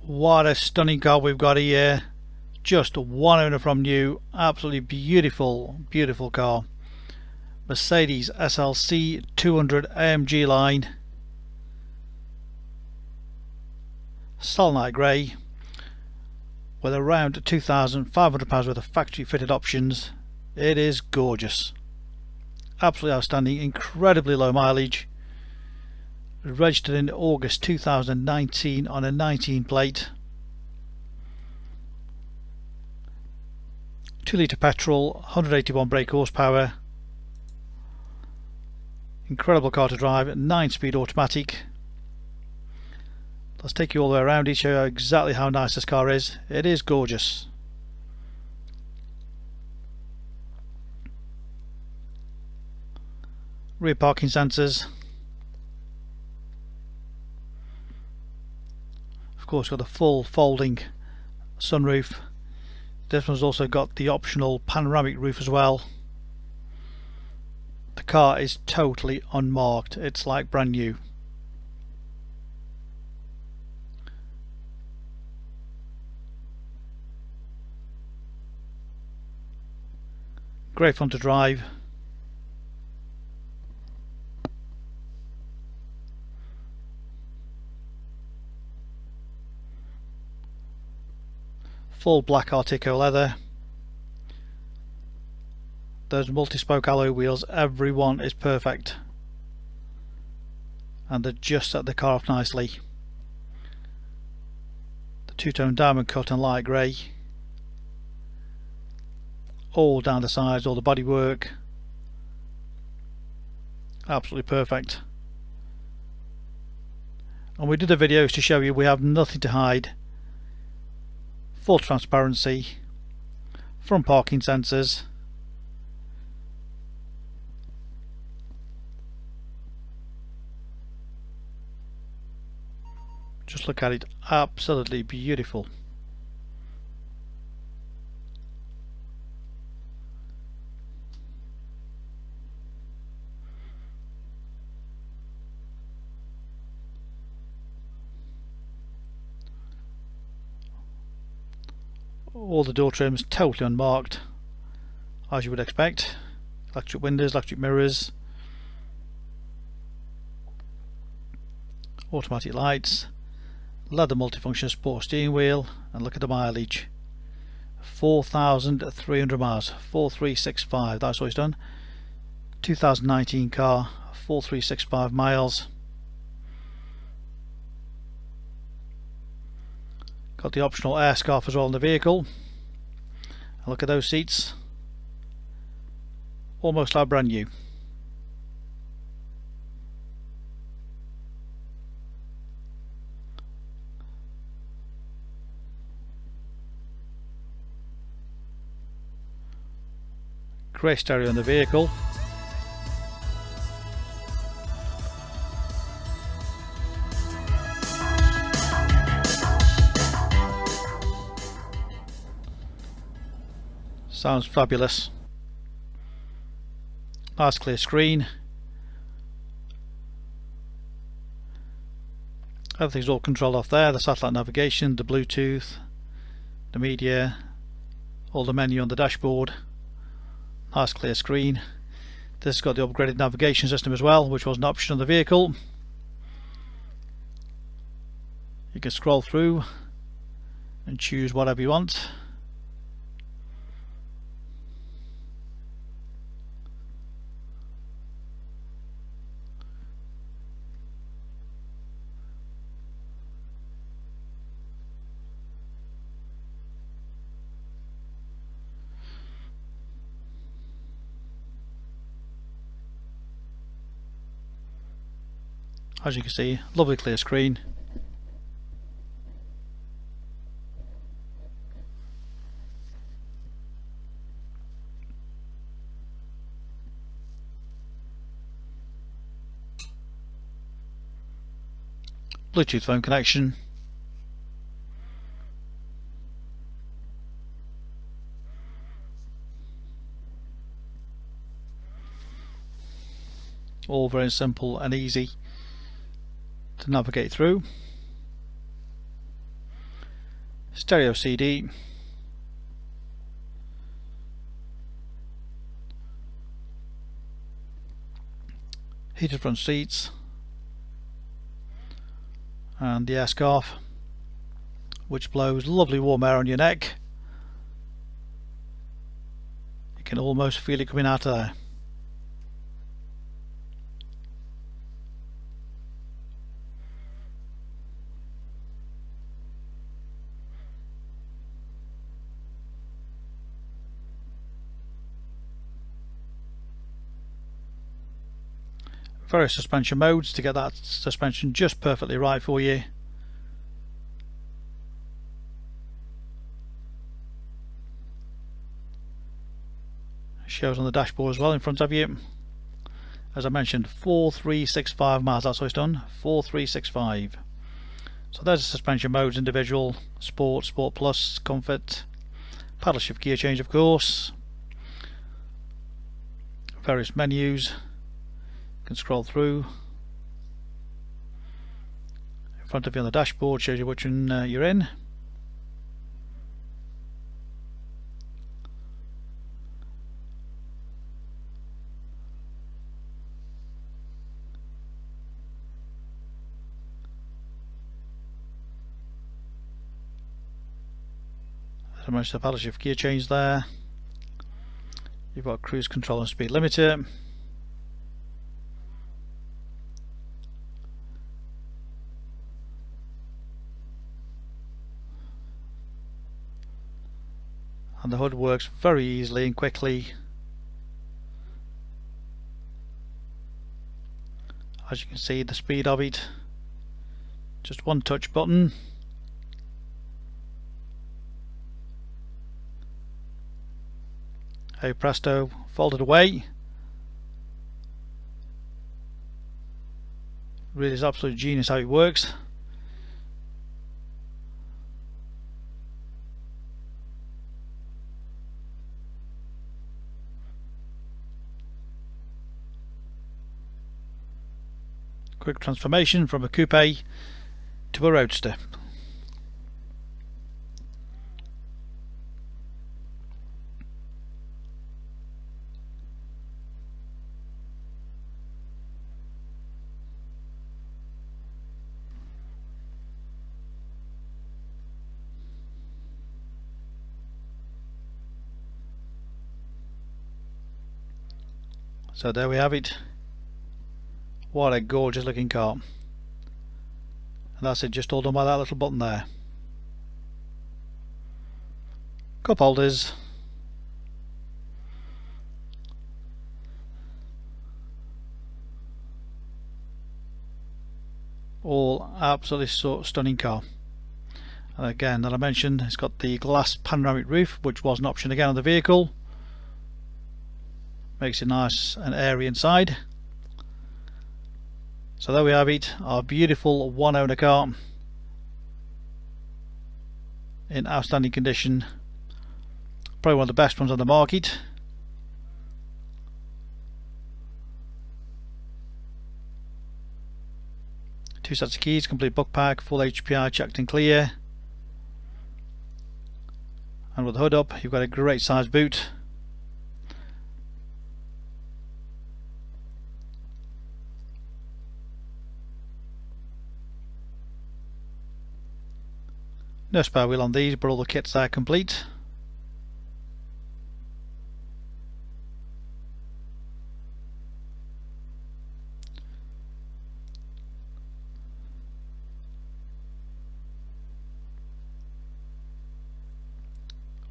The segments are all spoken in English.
What a stunning car we've got here. Just one owner from new. Absolutely beautiful, beautiful car. Mercedes SLC 200 AMG line. Selenite grey with around £2,500 worth of factory fitted options. It is gorgeous. Absolutely outstanding. Incredibly low mileage. Registered in August 2019 on a 19 plate. 2 litre petrol, 181 brake horsepower. Incredible car to drive, 9-speed automatic. Let's take you all the way around it, show you exactly how nice this car is. It is gorgeous. Rear parking sensors. Of course, got the full folding sunroof. This one's also got the optional panoramic roof as well. The car is totally unmarked. It's like brand new. Great fun to drive. Full black Artico leather. Those multi-spoke alloy wheels, every one is perfect, and they just set the car off nicely. The two-tone diamond cut and light grey, all down the sides, all the bodywork, absolutely perfect. And we did the videos to show you we have nothing to hide. Full transparency, front parking sensors, just look at it, absolutely beautiful. All the door trims totally unmarked, as you would expect. Electric windows, electric mirrors, automatic lights, leather multifunction sport steering wheel, and look at the mileage, 4,300 miles, 4365. That's what it's done. 2019 car, 4365 miles. Got the optional air scarf as well in the vehicle. And look at those seats, almost like brand new. Grey stereo in the vehicle. Sounds fabulous. Nice clear screen. Everything's all controlled off there. The satellite navigation, the Bluetooth, the media, all the menu on the dashboard. Nice clear screen. This has got the upgraded navigation system as well, which was an option on the vehicle. You can scroll through and choose whatever you want. As you can see, lovely clear screen. Bluetooth phone connection. All very simple and easy to navigate through. stereo CD, heated front seats, and the air scarf, which blows lovely warm air on your neck. You can almost feel it coming out of there. Various suspension modes to get that suspension just perfectly right for you. Shows on the dashboard as well in front of you. As I mentioned, 4365 miles, that's what it's done, 4365. So there's the suspension modes: individual, sport, sport plus, comfort, paddle shift gear change of course, various menus. Can scroll through. In front of you on the dashboard shows you which one you're in. So much the paddle shift gear change there. You've got cruise control and speed limiter. And the hood works very easily and quickly. As you can see, the speed of it, just one touch button. Hey presto, folded away. Really is absolute genius how it works. Quick transformation from a coupe to a roadster. So there we have it. What a gorgeous looking car. And that's it, just all done by that little button there. Cup holders. All absolutely stunning car. And again, that I mentioned, it's got the glass panoramic roof, which was an option again on the vehicle. Makes it nice and airy inside. So there we have it, our beautiful one owner car in outstanding condition. Probably one of the best ones on the market. Two sets of keys, complete book pack, full HPI checked and clear. And with the hood up, you've got a great size boot. No spare wheel on these, but all the kits are complete.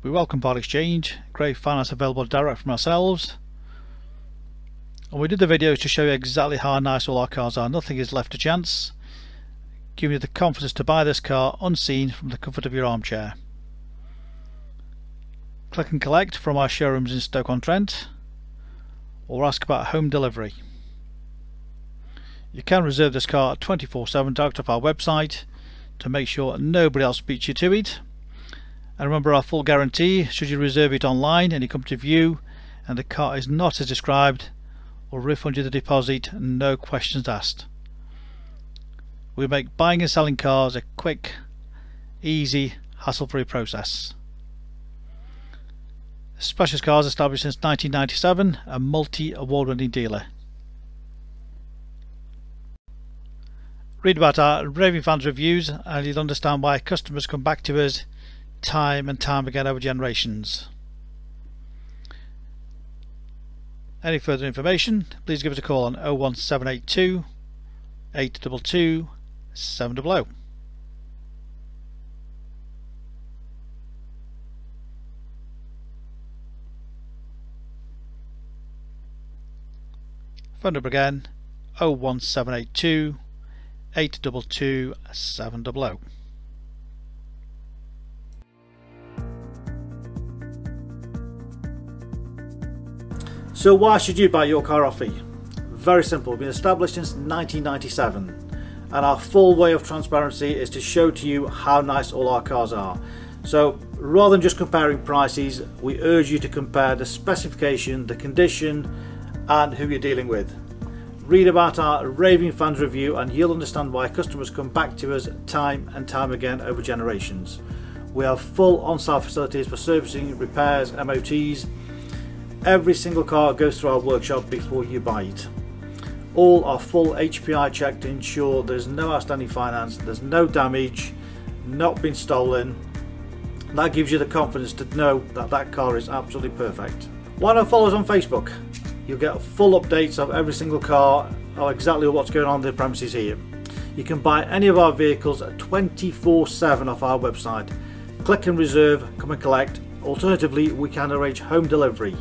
We welcome part exchange, great finance available direct from ourselves. And we did the videos to show you exactly how nice all our cars are, nothing is left to chance. Giving you the confidence to buy this car unseen from the comfort of your armchair. Click and collect from our showrooms in Stoke-on-Trent, or ask about home delivery. You can reserve this car 24/7 direct off our website to make sure nobody else beats you to it. And remember our full guarantee: should you reserve it online and you come to view and the car is not as described, we'll refund you the deposit, no questions asked. We make buying and selling cars a quick, easy, hassle-free process. Specialist Cars established since 1997, a multi-award-winning dealer. Read about our raving fans reviews and you'll understand why customers come back to us time and time again over generations. Any further information, please give us a call on 01782 822 700. Phone number again 01782 822 700. So why should you buy your car off me? Very simple. We've been established since 1997 and our full way of transparency is to show to you how nice all our cars are. So rather than just comparing prices, we urge you to compare the specification, the condition and who you're dealing with. Read about our raving fans review and you'll understand why customers come back to us time and time again over generations. We have full on-site facilities for servicing, repairs, MOTs. Every single car goes through our workshop before you buy it. All are full HPI checked to ensure there's no outstanding finance, there's no damage, not been stolen. That gives you the confidence to know that that car is absolutely perfect. Why not follow us on Facebook? You'll get full updates of every single car, or exactly what's going on in the premises here. You can buy any of our vehicles 24/7 off our website. Click and reserve, come and collect. Alternatively, we can arrange home delivery.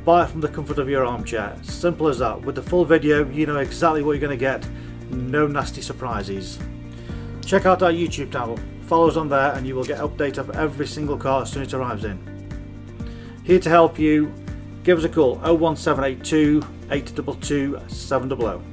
Buy it from the comfort of your armchair. Simple as that. With the full video, you know exactly what you're going to get. No nasty surprises. Check out our YouTube channel. Follow us on there and you will get updates of every single car as soon as it arrives in. Here to help you. Give us a call 01782 822 700.